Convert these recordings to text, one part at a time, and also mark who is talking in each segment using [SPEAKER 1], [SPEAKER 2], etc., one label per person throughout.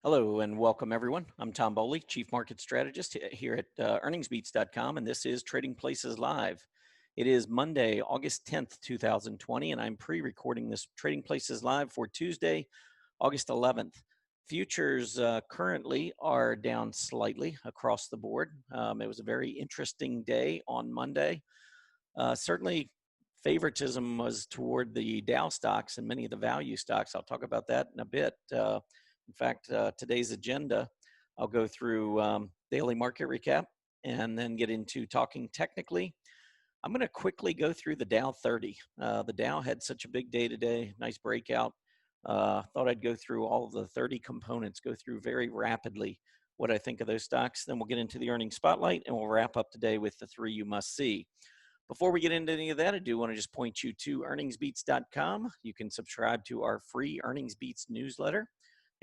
[SPEAKER 1] Hello and welcome everyone. I'm Tom Bowley, Chief Market Strategist here at earningsbeats.com, and this is Trading Places Live. It is Monday, August 10th, 2020, and I'm pre-recording this Trading Places Live for Tuesday, August 11th. Futures currently are down slightly across the board. It was a very interesting day on Monday. Certainly, favoritism was toward the Dow stocks and many of the value stocks. I'll talk about that in a bit. In fact, today's agenda, I'll go through daily market recap and then get into talking technically. I'm going to quickly go through the Dow 30. The Dow had such a big day today, nice breakout. Thought I'd go through all of the 30 components, go through very rapidly what I think of those stocks. Then we'll get into the earnings spotlight and we'll wrap up today with the three you must see. Before we get into any of that, I do want to just point you to earningsbeats.com. You can subscribe to our free Earnings Beats newsletter.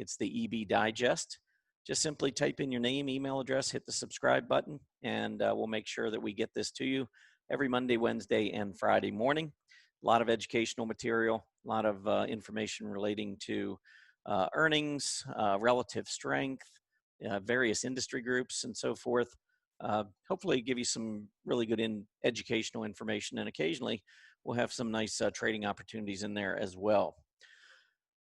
[SPEAKER 1] It's the EB Digest. Just simply type in your name, email address, hit the subscribe button, and we'll make sure that we get this to you every Monday, Wednesday, and Friday morning. A lot of educational material, a lot of information relating to earnings, relative strength, various industry groups, and so forth. Hopefully give you some really good educational information, and occasionally we'll have some nice trading opportunities in there as well.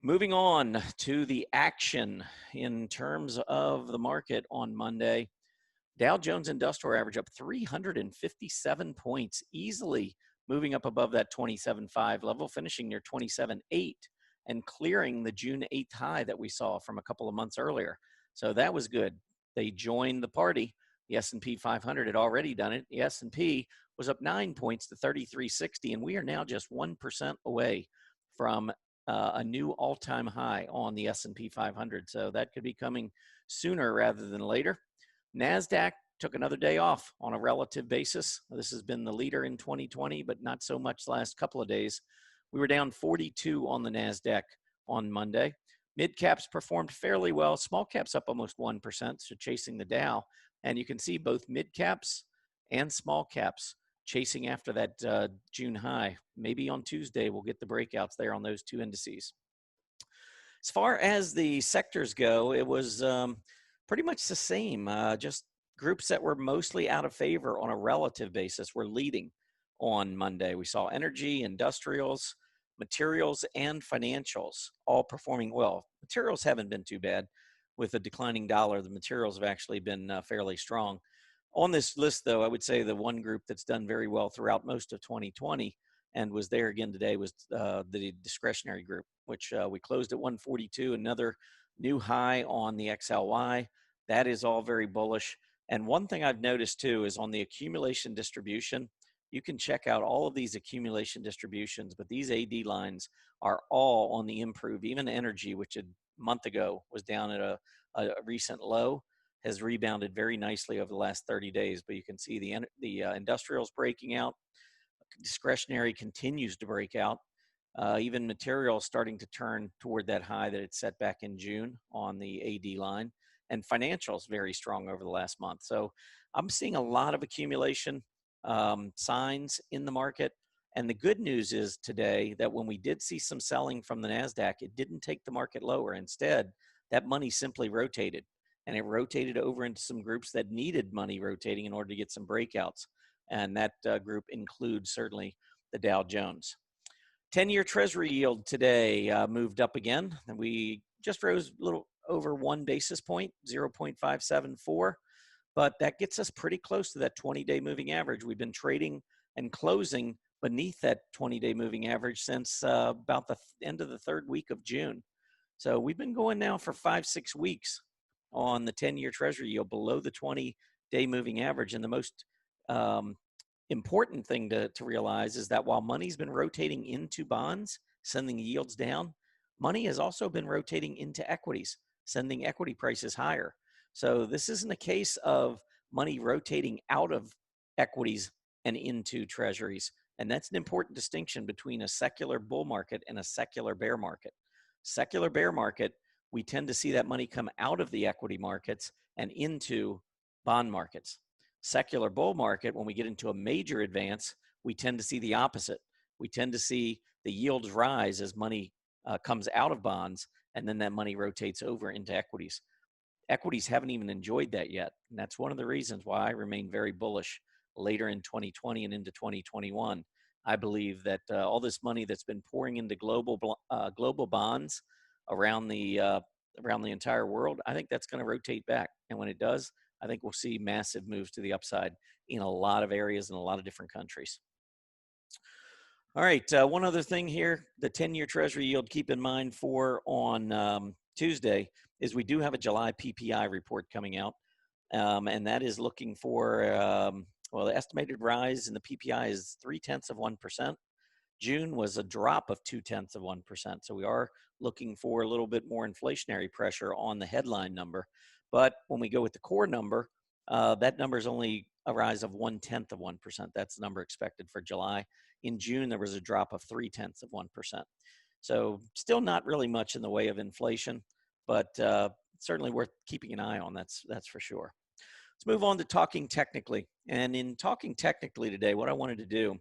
[SPEAKER 1] Moving on to the action in terms of the market on Monday, Dow Jones Industrial Average up 357 points, easily moving up above that 27.5 level, finishing near 27.8 and clearing the June 8th high that we saw from a couple of months earlier. So that was good. They joined the party. The S&P 500 had already done it. The S&P was up 9 points to 3360, and we are now just 1% away from a new all-time high on the S&P 500. So that could be coming sooner rather than later. NASDAQ took another day off on a relative basis. This has been the leader in 2020, but not so much the last couple of days. We were down 42 on the NASDAQ on Monday. Mid caps performed fairly well. Small caps up almost 1%, so chasing the Dow. And you can see both mid caps and small caps chasing after that June high. Maybe on Tuesday, we'll get the breakouts there on those two indices. As far as the sectors go, it was pretty much the same. Just groups that were mostly out of favor on a relative basis were leading on Monday. We saw energy, industrials, materials, and financials all performing well. Materials haven't been too bad. With a declining dollar, the materials have actually been fairly strong. On this list, though, I would say the one group that's done very well throughout most of 2020 and was there again today was the discretionary group, which we closed at 142, another new high on the XLY. That is all very bullish. And one thing I've noticed, too, is on the accumulation distribution, you can check out all of these accumulation distributions, but these AD lines are all on the improve. Even energy, which a month ago was down at a recent low, has rebounded very nicely over the last 30 days. But you can see the industrials breaking out. Discretionary continues to break out. Even materials starting to turn toward that high that it set back in June on the AD line. And financials very strong over the last month. So I'm seeing a lot of accumulation signs in the market. And the good news is today that when we did see some selling from the NASDAQ, it didn't take the market lower. Instead, that money simply rotated. And it rotated over into some groups that needed money rotating in order to get some breakouts. And that group includes certainly the Dow Jones. 10-year Treasury yield today moved up again. And we just rose a little over 1 basis point, 0.574. But that gets us pretty close to that 20-day moving average. We've been trading and closing beneath that 20-day moving average since about the end of the third week of June. So we've been going now for 5-6 weeks on the 10-year Treasury yield below the 20-day moving average. And the most important thing to realize is that while money's been rotating into bonds, sending yields down, money has also been rotating into equities, sending equity prices higher. So this isn't a case of money rotating out of equities and into treasuries. And that's an important distinction between a secular bull market and a secular bear market. Secular bear market, we tend to see that money come out of the equity markets and into bond markets. Secular bull market, when we get into a major advance, we tend to see the opposite. We tend to see the yields rise as money comes out of bonds and then that money rotates over into equities. Equities haven't even enjoyed that yet, and that's one of the reasons why I remain very bullish later in 2020 and into 2021. I believe that all this money that's been pouring into global bonds around the entire world, I think that's going to rotate back, and when it does, I think we'll see massive moves to the upside in a lot of areas in a lot of different countries. All right, one other thing here, the 10-year Treasury yield, keep in mind for on Tuesday, is we do have a July PPI report coming out, and that is looking for, well, the estimated rise in the PPI is 0.3%. June was a drop of 0.2%. So we are looking for a little bit more inflationary pressure on the headline number. But when we go with the core number, that number is only a rise of 0.1%. That's the number expected for July. In June, there was a drop of 0.3%. So still not really much in the way of inflation, but certainly worth keeping an eye on. That's for sure. Let's move on to talking technically. And in talking technically today, what I wanted to do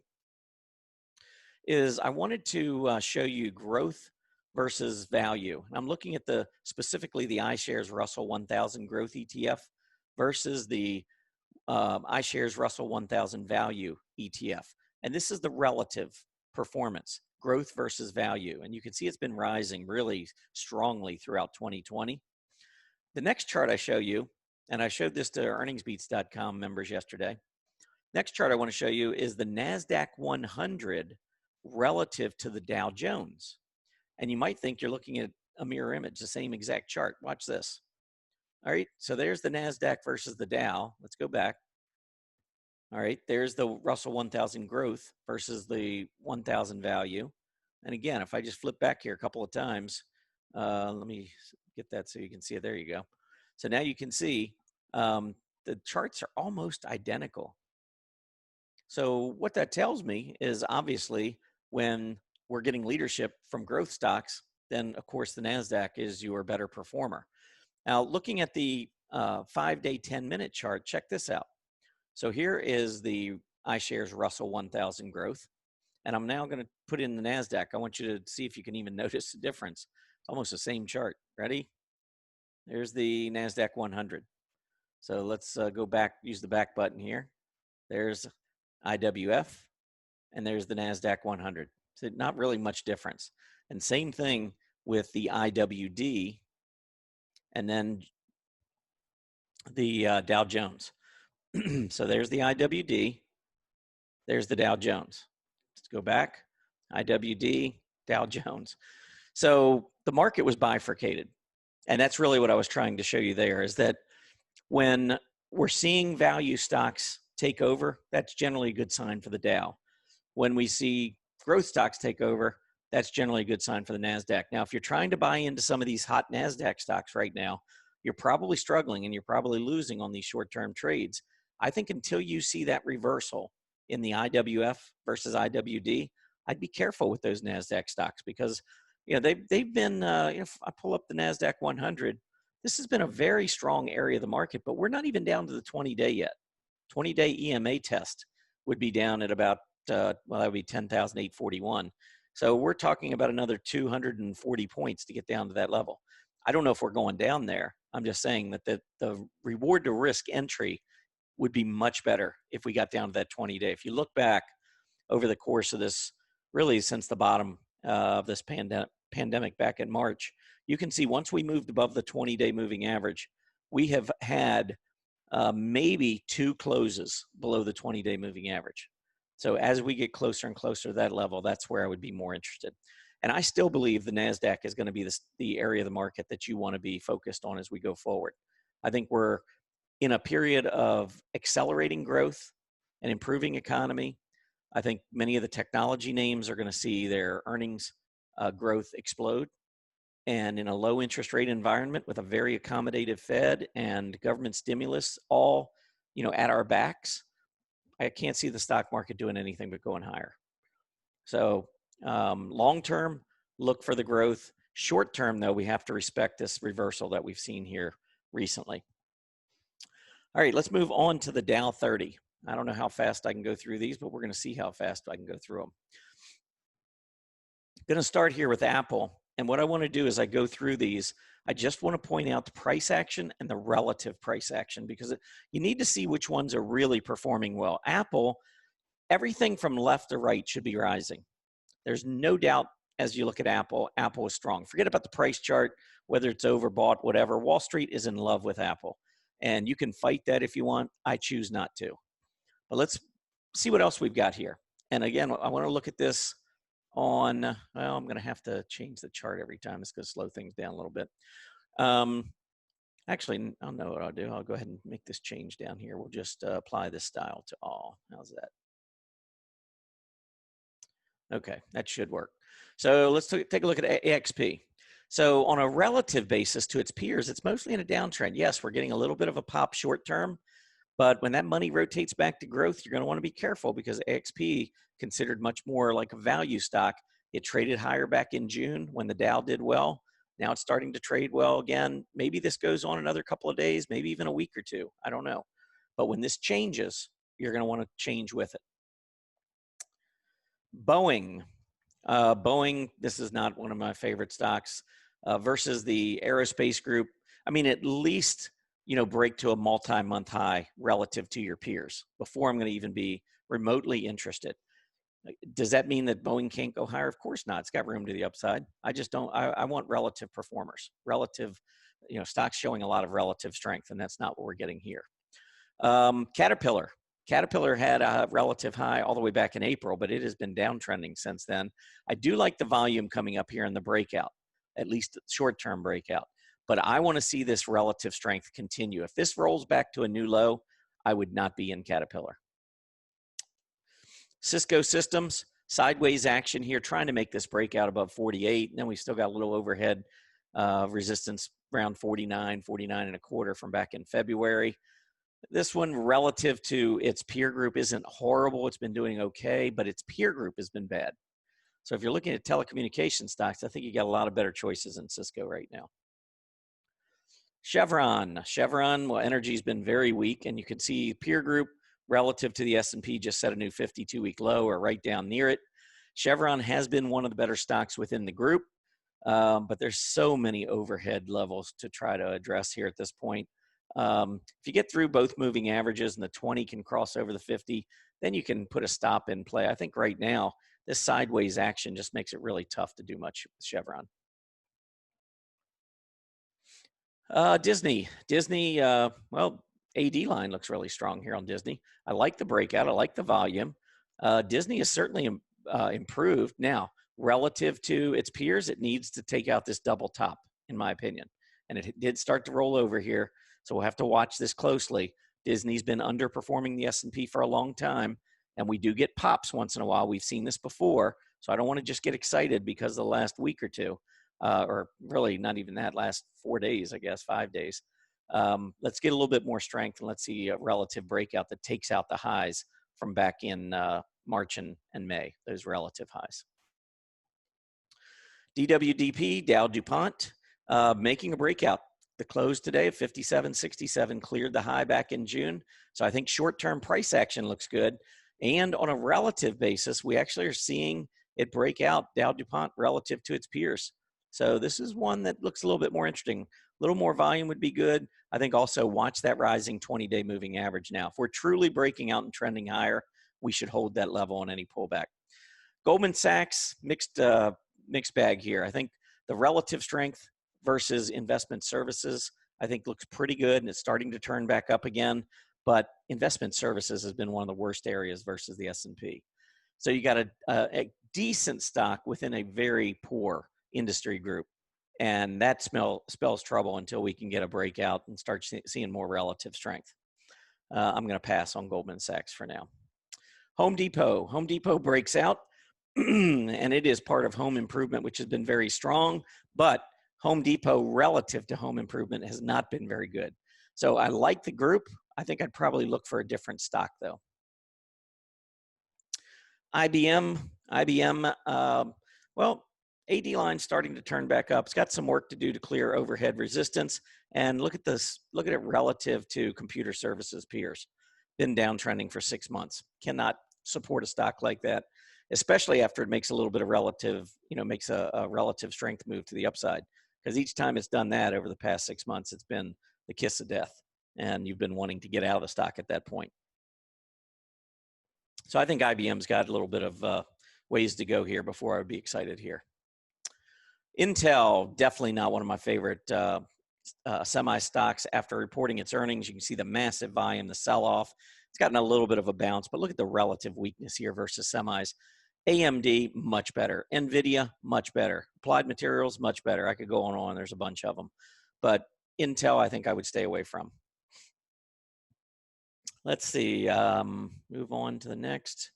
[SPEAKER 1] is I wanted to show you growth versus value. And I'm looking at specifically the iShares Russell 1000 Growth ETF versus the iShares Russell 1000 Value ETF. And this is the relative performance, growth versus value. And you can see it's been rising really strongly throughout 2020. The next chart I show you, and I showed this to earningsbeats.com members yesterday. Next chart I want to show you is the NASDAQ 100 relative to the Dow Jones. And you might think you're looking at a mirror image, the same exact chart. Watch this. All right, so there's the NASDAQ versus the Dow. Let's go back. All right, there's the Russell 1000 Growth versus the 1000 Value. And again, if I just flip back here a couple of times, let me get that so you can see it. There you go. So now you can see the charts are almost identical. So what that tells me is obviously when we're getting leadership from growth stocks, then of course the NASDAQ is your better performer. Now looking at the 5-day 10-minute chart, check this out. So here is the iShares Russell 1000 Growth. And I'm now going to put in the NASDAQ. I want you to see if you can even notice the difference. It's almost the same chart. Ready? There's the NASDAQ 100. So let's go back, use the back button here. There's IWF, and there's the NASDAQ 100. So not really much difference. And same thing with the IWD, and then the Dow Jones. So there's the IWD, there's the Dow Jones. Let's go back, IWD, Dow Jones. So the market was bifurcated. And that's really what I was trying to show you there, is that when we're seeing value stocks take over, that's generally a good sign for the Dow. When we see growth stocks take over, that's generally a good sign for the NASDAQ. Now, if you're trying to buy into some of these hot NASDAQ stocks right now, you're probably struggling and you're probably losing on these short-term trades. I think until you see that reversal in the IWF versus IWD, I'd be careful with those NASDAQ stocks because they've been, if I pull up the NASDAQ 100, this has been a very strong area of the market, but we're not even down to the 20-day yet. 20-day EMA test would be down at about, that would be 10,841. So we're talking about another 240 points to get down to that level. I don't know if we're going down there. I'm just saying that the reward to risk entry would be much better if we got down to that 20-day. If you look back over the course of this, really since the bottom of this pandemic back in March, you can see once we moved above the 20-day moving average, we have had maybe 2 closes below the 20-day moving average. So as we get closer and closer to that level, that's where I would be more interested. And I still believe the NASDAQ is going to be the area of the market that you want to be focused on as we go forward. I think we're in a period of accelerating growth and improving economy. I think many of the technology names are going to see their earnings growth explode. And in a low interest rate environment with a very accommodative Fed and government stimulus all, at our backs, I can't see the stock market doing anything but going higher. So long term, look for the growth. Short term, though, we have to respect this reversal that we've seen here recently. All right, let's move on to the Dow 30. I don't know how fast I can go through these, but we're going to see how fast I can go through them. Going to start here with Apple. And what I want to do is I go through these, I just want to point out the price action and the relative price action, because you need to see which ones are really performing well. Apple, everything from left to right should be rising. There's no doubt as you look at Apple, Apple is strong. Forget about the price chart, whether it's overbought, whatever. Wall Street is in love with Apple. And you can fight that if you want. I choose not to. But let's see what else we've got here. And again, I want to look at this on, well, I'm going to have to change the chart every time. It's going to slow things down a little bit. Actually, I'll know what I'll do. I'll go ahead and make this change down here. We'll just apply this style to all. How's that? Okay, that should work. So let's take a look at AXP. So on a relative basis to its peers, it's mostly in a downtrend. Yes, we're getting a little bit of a pop short term, but when that money rotates back to growth, you're going to want to be careful, because AXP, considered much more like a value stock, it traded higher back in June when the Dow did well. Now it's starting to trade well again. Maybe this goes on another couple of days, maybe even a week or two. I don't know. But when this changes, you're going to want to change with it. Boeing. Boeing, this is not one of my favorite stocks, versus the aerospace group. I mean, at least, break to a multi-month high relative to your peers before I'm going to even be remotely interested. Does that mean that Boeing can't go higher? Of course not. It's got room to the upside. I just don't, I want relative performers, relative, stocks showing a lot of relative strength, and that's not what we're getting here. Caterpillar. Caterpillar had a relative high all the way back in April, but it has been downtrending since then. I do like the volume coming up here in the breakout, at least short-term breakout. But I want to see this relative strength continue. If this rolls back to a new low, I would not be in Caterpillar. Cisco Systems, sideways action here, trying to make this breakout above 48. And then we still got a little overhead resistance around 49, 49 and a quarter from back in February. This one, relative to its peer group, isn't horrible. It's been doing okay, but its peer group has been bad. So if you're looking at telecommunication stocks, I think you got a lot of better choices in Cisco right now. Chevron, well, energy's been very weak, and you can see peer group relative to the S&P just set a new 52-week low, or right down near it. Chevron has been one of the better stocks within the group, but there's so many overhead levels to try to address here at this point. If you get through both moving averages and the 20 can cross over the 50, then you can put a stop in play. I think right now, this sideways action just makes it really tough to do much with Chevron. Disney, well, AD line looks really strong here on Disney. I like the breakout. I like the volume. Disney is certainly improved. Now, relative to its peers, it needs to take out this double top, in my opinion. And it did start to roll over here. So we'll have to watch this closely. Disney's been underperforming the S&P for a long time, and we do get pops once in a while. We've seen this before, so I don't want to just get excited because of the last week or two, or really not even that, last 4 days, I guess, 5 days. Let's get a little bit more strength, and let's see a relative breakout that takes out the highs from back in March and May, those relative highs. DWDP, Dow DuPont, making a breakout. The close today of 57.67 cleared the high back in June. So I think short-term price action looks good. And on a relative basis, we actually are seeing it break out Dow DuPont relative to its peers. So this is one that looks a little bit more interesting. A little more volume would be good. I think also watch that rising 20-day moving average now. If we're truly breaking out and trending higher, we should hold that level on any pullback. Goldman Sachs, mixed bag here. I think the relative strength versus investment services, I think looks pretty good, and it's starting to turn back up again. But investment services has been one of the worst areas versus the S&P. So you got a decent stock within a very poor industry group, and that spells trouble until we can get a breakout and start seeing more relative strength. I'm going to pass on Goldman Sachs for now. Home Depot breaks out, and it is part of home improvement, which has been very strong, but Home Depot relative to home improvement has not been very good. So I like the group. I think I'd probably look for a different stock though. IBM, well, AD line starting to turn back up. It's got some work to do to clear overhead resistance. And look at this, look at it relative to computer services peers. Been downtrending for 6 months. Cannot support a stock like that. especially after it makes a little bit of relative, makes a relative strength move to the upside. Because each time it's done that over the past 6 months, it's been the kiss of death, and you've been wanting to get out of the stock at that point. So I think IBM's got a little bit of ways to go here before I would be excited here. Intel, definitely not one of my favorite semi stocks after reporting its earnings. You can see the massive volume, the sell-off. It's gotten a little bit of a bounce, but look at the relative weakness here versus semis. AMD, much better. NVIDIA, much better. Applied Materials, much better. I could go on and on. There's a bunch of them. But Intel, I think I would stay away from. Let's see. Move on to the next.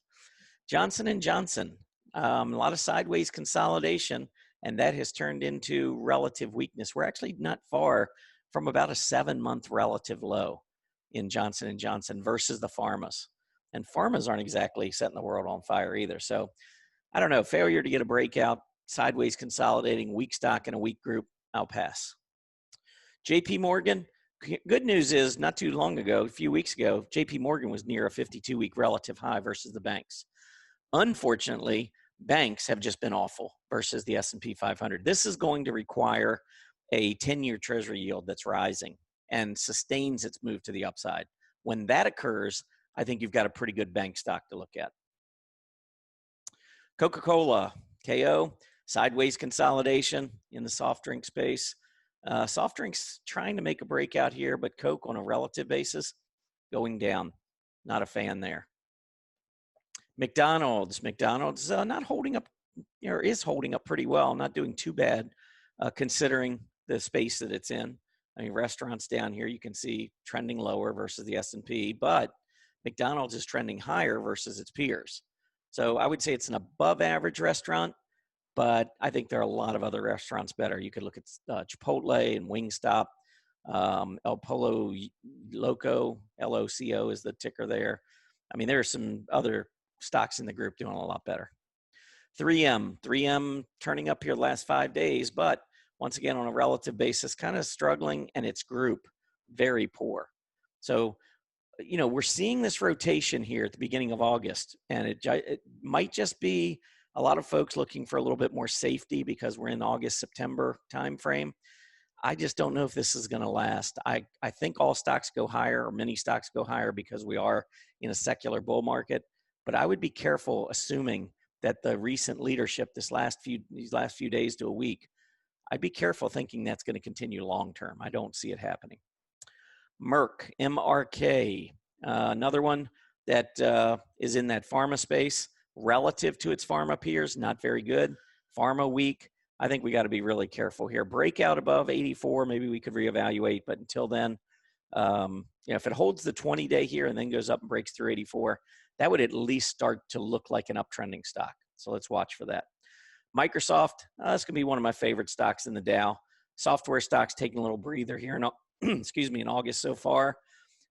[SPEAKER 1] Johnson & Johnson. A lot of sideways consolidation, and that has turned into relative weakness. We're actually not far from about a 7-month relative low in Johnson & Johnson versus the pharmas. And pharmas aren't exactly setting the world on fire either. So I don't know, failure to get a breakout, sideways consolidating, weak stock in a weak group, I'll pass. JP Morgan, good news is not too long ago, a few weeks ago, JP Morgan was near a 52-week relative high versus the banks. Unfortunately, banks have just been awful versus the S&P 500. This is going to require a 10-year treasury yield that's rising and sustains its move to the upside. When that occurs, I think you've got a pretty good bank stock to look at. Coca-Cola, KO, sideways consolidation in the soft drink space. Soft drinks trying to make a breakout here, but Coke on a relative basis going down. Not a fan there. McDonald's not holding up, or is holding up pretty well, not doing too bad considering the space that it's in. I mean, restaurants down here, you can see trending lower versus the S&P, but McDonald's is trending higher versus its peers. So I would say it's an above average restaurant, but I think there are a lot of other restaurants better. You could look at Chipotle and Wingstop, El Pollo Loco, LOCO is the ticker there. I mean, there are some other stocks in the group doing a lot better. 3M turning up here the last 5 days, but once again, on a relative basis, kind of struggling, and its group very poor. So, we're seeing this rotation here at the beginning of August, and it might just be a lot of folks looking for a little bit more safety because we're in August, September timeframe. I just don't know if this is going to last. I think all stocks go higher, or many stocks go higher, because we are in a secular bull market. But I would be careful assuming that the recent leadership these last few days to a week, I'd be careful thinking that's going to continue long term. I don't see it happening. Merck, MRK, another one that is in that pharma space relative to its pharma peers, not very good. Pharma weak. I think we got to be really careful here. Breakout above 84, maybe we could reevaluate, but until then, if it holds the 20-day here and then goes up and breaks through 84, that would at least start to look like an uptrending stock. So let's watch for that. Microsoft, that's going to be one of my favorite stocks in the Dow. Software stocks taking a little breather here in, in August so far.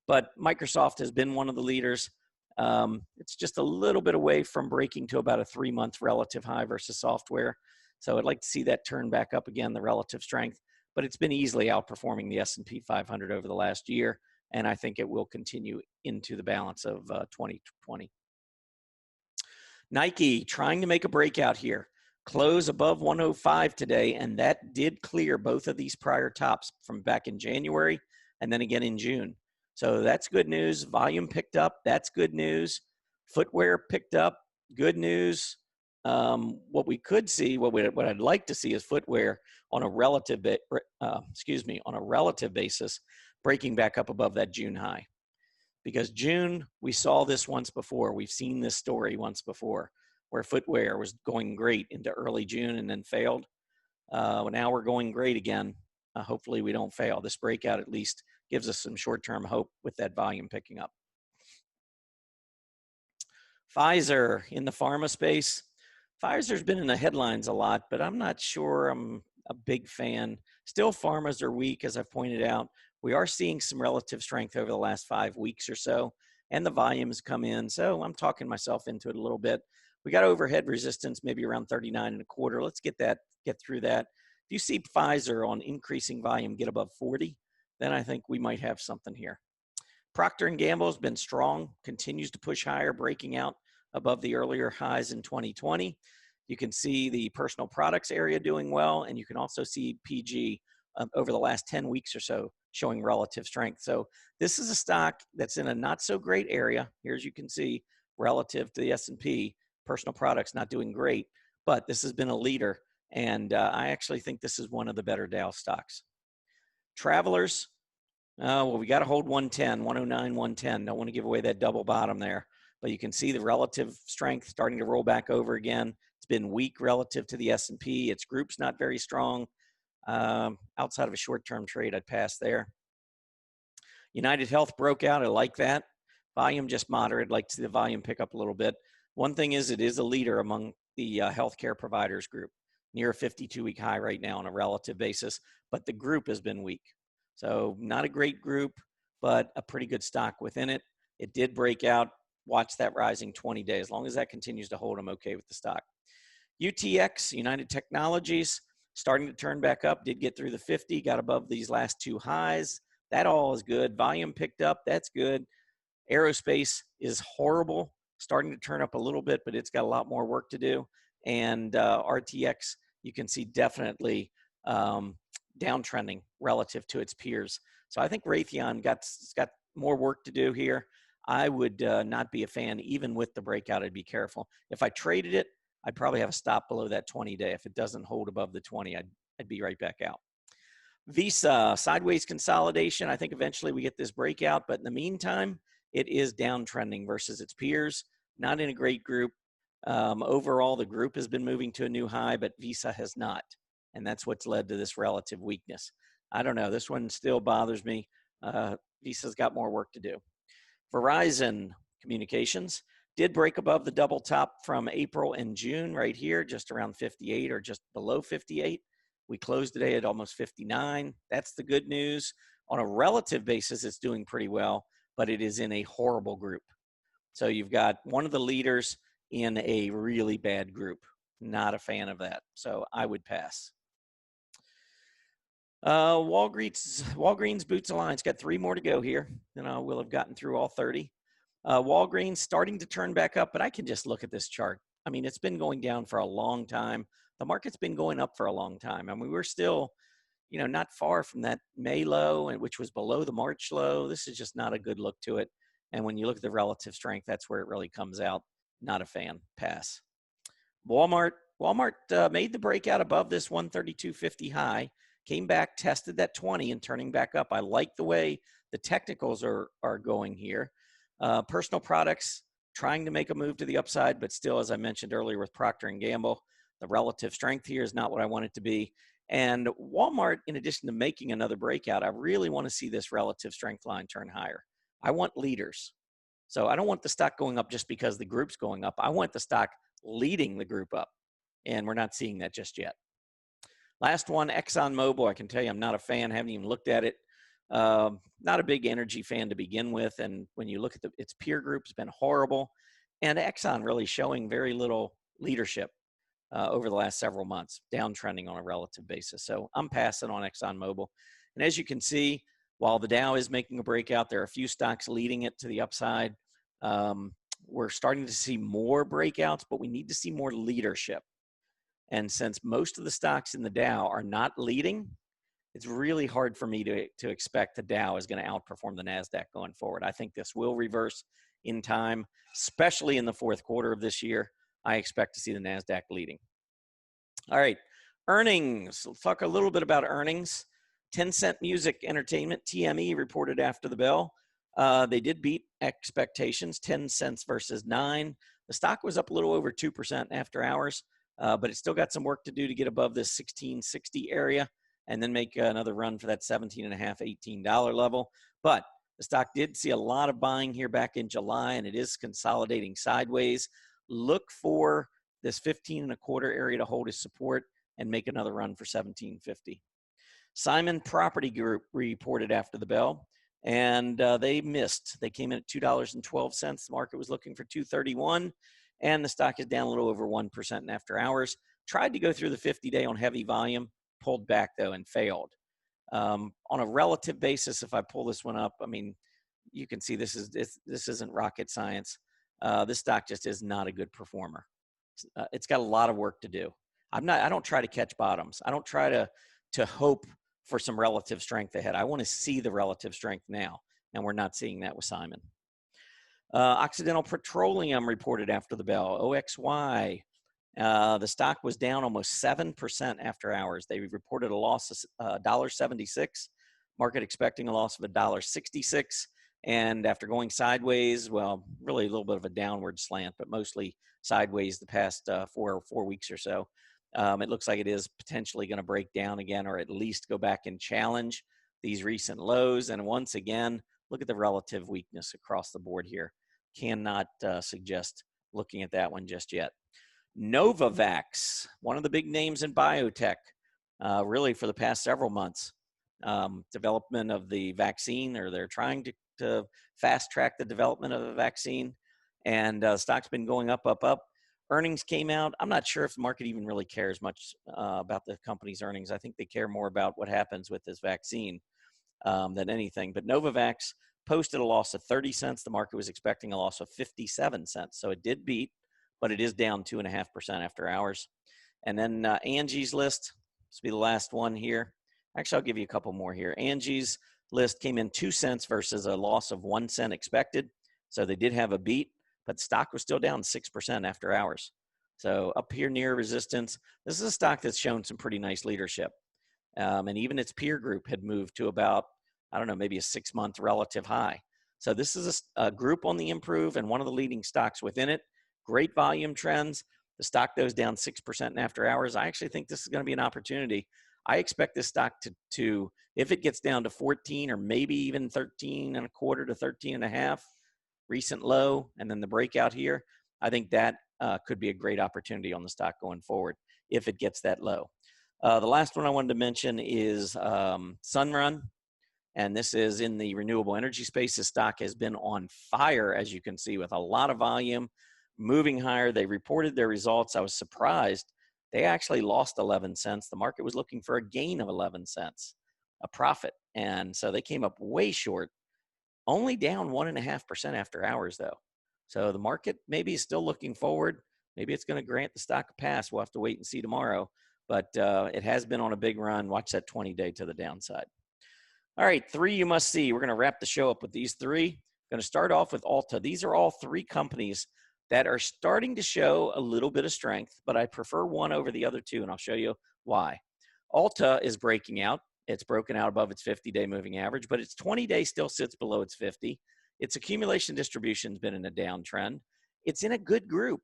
[SPEAKER 1] But Microsoft has been one of the leaders. It's just a little bit away from breaking to about a 3-month relative high versus software. So I'd like to see that turn back up again, the relative strength. But it's been easily outperforming the S&P 500 over the last year, and I think it will continue into the balance of 2020. Nike trying to make a breakout here. Close above 105 today, and that did clear both of these prior tops from back in January and then again in June. So that's good news. Volume picked up. That's good news. Footwear picked up. Good news. What we could see, what I'd like to see is footwear on a relative basis, breaking back up above that June high. Because June, we saw this once before. We've seen this story once before, where footwear was going great into early June and then failed. Now we're going great again. Hopefully we don't fail. This breakout at least gives us some short-term hope with that volume picking up. Pfizer in the pharma space. Pfizer's been in the headlines a lot, but I'm not sure I'm a big fan. Still, pharmas are weak, as I've pointed out. We are seeing some relative strength over the last 5 weeks or so, and the volumes come in. So I'm talking myself into it a little bit. We got overhead resistance, maybe around 39.25. Let's get through that. If you see Pfizer on increasing volume get above 40, then I think we might have something here. Procter & Gamble has been strong, continues to push higher, breaking out above the earlier highs in 2020. You can see the personal products area doing well, and you can also see PG over the last 10 weeks or so showing relative strength. So this is a stock that's in a not so great area. Here, as you can see, relative to the S&P, personal products not doing great, but this has been a leader, and I actually think this is one of the better Dow stocks. Travelers, well, we got to hold 110, 109, 110. Don't want to give away that double bottom there, but you can see the relative strength starting to roll back over again. It's been weak relative to the S&P. Its group's not very strong. Outside of a short-term trade, I'd pass there. United Health broke out. I like that. Volume just moderate. I'd like to see the volume pick up a little bit. One thing is it is a leader among the healthcare providers group, near a 52-week high right now on a relative basis, but the group has been weak. So not a great group, but a pretty good stock within it. It did break out. Watch that rising 20-day. As long as that continues to hold, I'm okay with the stock. UTX, United Technologies, starting to turn back up, did get through the 50, got above these last two highs. That all is good. Volume picked up. That's good. Aerospace is horrible, starting to turn up a little bit, but it's got a lot more work to do. And RTX, you can see definitely downtrending relative to its peers. So I think Raytheon got more work to do here. I would not be a fan, even with the breakout. I'd be careful. If I traded it, I'd probably have a stop below that 20-day. If it doesn't hold above the 20, I'd be right back out. Visa, sideways consolidation. I think eventually we get this breakout, but in the meantime, it is downtrending versus its peers. Not in a great group. Overall, the group has been moving to a new high, but Visa has not. And that's what's led to this relative weakness. I don't know. This one still bothers me. Visa's got more work to do. Verizon Communications did break above the double top from April and June right here, just around 58 or just below 58. We closed today at almost 59. That's the good news. On a relative basis, it's doing pretty well, but it is in a horrible group. So you've got one of the leaders in a really bad group. Not a fan of that. So I would pass. Walgreens Boots Alliance got 3 more to go here. Then I will have gotten through all 30. Walgreens starting to turn back up, but I can just look at this chart. I mean, it's been going down for a long time. The market's been going up for a long time. I mean, we're still, not far from that May low, which was below the March low. This is just not a good look to it. And when you look at the relative strength, that's where it really comes out. Not a fan. Pass. Walmart made the breakout above this 132.50 high, came back, tested that 20 and turning back up. I like the way the technicals are going here. Personal products trying to make a move to the upside, but still, as I mentioned earlier with Procter & Gamble, the relative strength here is not what I want it to be. And Walmart, in addition to making another breakout, I really want to see this relative strength line turn higher. I want leaders. So I don't want the stock going up just because the group's going up. I want the stock leading the group up, and we're not seeing that just yet. Last one, ExxonMobil. I can tell you I'm not a fan, haven't even looked at it. Not a big energy fan to begin with, and when you look at its peer group, it's been horrible. And Exxon really showing very little leadership over the last several months, downtrending on a relative basis. So I'm passing on ExxonMobil. And as you can see, while the Dow is making a breakout, there are a few stocks leading it to the upside. We're starting to see more breakouts, but we need to see more leadership. And since most of the stocks in the Dow are not leading, it's really hard for me to expect the Dow is going to outperform the NASDAQ going forward. I think this will reverse in time, especially in the fourth quarter of this year. I expect to see the NASDAQ leading. All right, earnings. Let's talk a little bit about earnings. 10 Cent Music Entertainment, TME, reported after the bell. They did beat expectations, 10 cents versus 9. The stock was up a little over 2% after hours, but it still got some work to do to get above this 1660 area and then make another run for that $17.50, $18 level. But the stock did see a lot of buying here back in July, and it is consolidating sideways. Look for this 15 and a quarter area to hold as support and make another run for $17.50. Simon Property Group reported after the bell, and they missed. They came in at $2.12. The market was looking for $2.31, and the stock is down a little over 1% in after hours. Tried to go through the 50-day on heavy volume, pulled back, though, and failed. On a relative basis, if I pull this one up, I mean, you can see this isn't rocket science. This stock just is not a good performer. It's got a lot of work to do. I don't try to catch bottoms. I don't try to hope for some relative strength ahead. I want to see the relative strength now, and we're not seeing that with Simon. Occidental Petroleum reported after the bell, OXY. The stock was down almost 7% after hours. They reported a loss of $1.76, market expecting a loss of $1.66. And after going sideways, well, really a little bit of a downward slant, but mostly sideways the past 4 weeks or so, it looks like it is potentially going to break down again, or at least go back and challenge these recent lows. And once again, look at the relative weakness across the board here. Cannot suggest looking at that one just yet. Novavax, one of the big names in biotech, really for the past several months. Development of the vaccine, or they're trying to fast track the development of a vaccine. And stock's been going up. Earnings came out. I'm not sure if the market even really cares much about the company's earnings. I think they care more about what happens with this vaccine than anything. But Novavax posted a loss of 30 cents. The market was expecting a loss of 57 cents. So it did beat, but it is down 2.5% after hours. And then Angie's List, this will be the last one here. Actually, I'll give you a couple more here. Angie's List came in 2 cents versus a loss of 1 cent expected. So they did have a beat, but stock was still down 6% after hours. So up here near resistance, this is a stock that's shown some pretty nice leadership. And even its peer group had moved to about, I don't know, maybe a 6-month relative high. So this is a group on the improve and one of the leading stocks within it. Great volume trends. The stock goes down 6% in after hours. I actually think this is going to be an opportunity. I expect this stock to if it gets down to 14 or maybe even 13.25 to 13.5, recent low, and then the breakout here, I think that could be a great opportunity on the stock going forward if it gets that low. The last one I wanted to mention is Sunrun, and this is in the renewable energy space. The stock has been on fire, as you can see, with a lot of volume, moving higher. They reported their results. I was surprised. They actually lost 11 cents. The market was looking for a gain of 11 cents, a profit. And so they came up way short, only down 1.5% after hours, though. So the market maybe is still looking forward. Maybe it's going to grant the stock a pass. We'll have to wait and see tomorrow. But it has been on a big run. Watch that 20-day to the downside. All right, 3 you must see. We're going to wrap the show up with these 3. Going to start off with Alta. These are all 3 companies that are starting to show a little bit of strength, but I prefer one over the other 2, and I'll show you why. Alta is breaking out. It's broken out above its 50-day moving average, but its 20-day still sits below its 50. Its accumulation distribution has been in a downtrend. It's in a good group.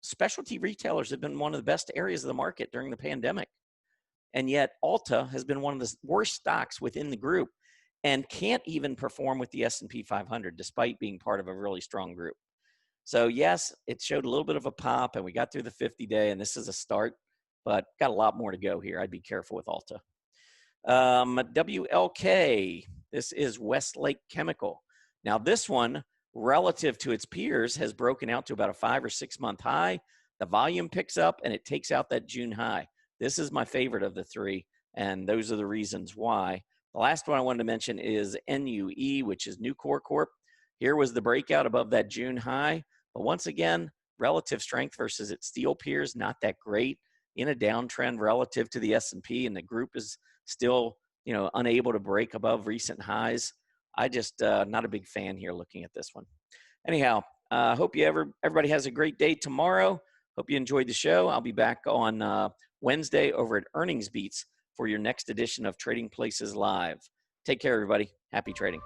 [SPEAKER 1] Specialty retailers have been one of the best areas of the market during the pandemic. And yet Alta has been one of the worst stocks within the group and can't even perform with the S&P 500 despite being part of a really strong group. So yes, it showed a little bit of a pop and we got through the 50-day and this is a start, but got a lot more to go here. I'd be careful with Alta. WLK, this is Westlake Chemical. Now this one, relative to its peers, has broken out to about a 5 or 6 month high. The volume picks up and it takes out that June high. This is my favorite of the 3, and those are the reasons why. The last one I wanted to mention is NUE, which is Nucor Corp. Here was the breakout above that June high, but once again, relative strength versus its steel peers, not that great. In a downtrend relative to the S&P, and the group is still, unable to break above recent highs. I just not a big fan here looking at this one. Anyhow, hope everybody has a great day tomorrow. Hope you enjoyed the show. I'll be back on Wednesday over at Earnings Beats for your next edition of Trading Places Live. Take care, everybody. Happy trading.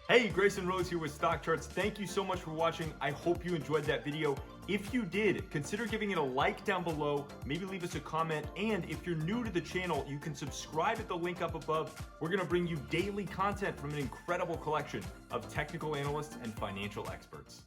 [SPEAKER 2] Hey, Grayson Rose here with StockCharts. Thank you so much for watching. I hope you enjoyed that video. If you did, consider giving it a like down below, maybe leave us a comment, and if you're new to the channel, you can subscribe at the link up above. We're going to bring you daily content from an incredible collection of technical analysts and financial experts.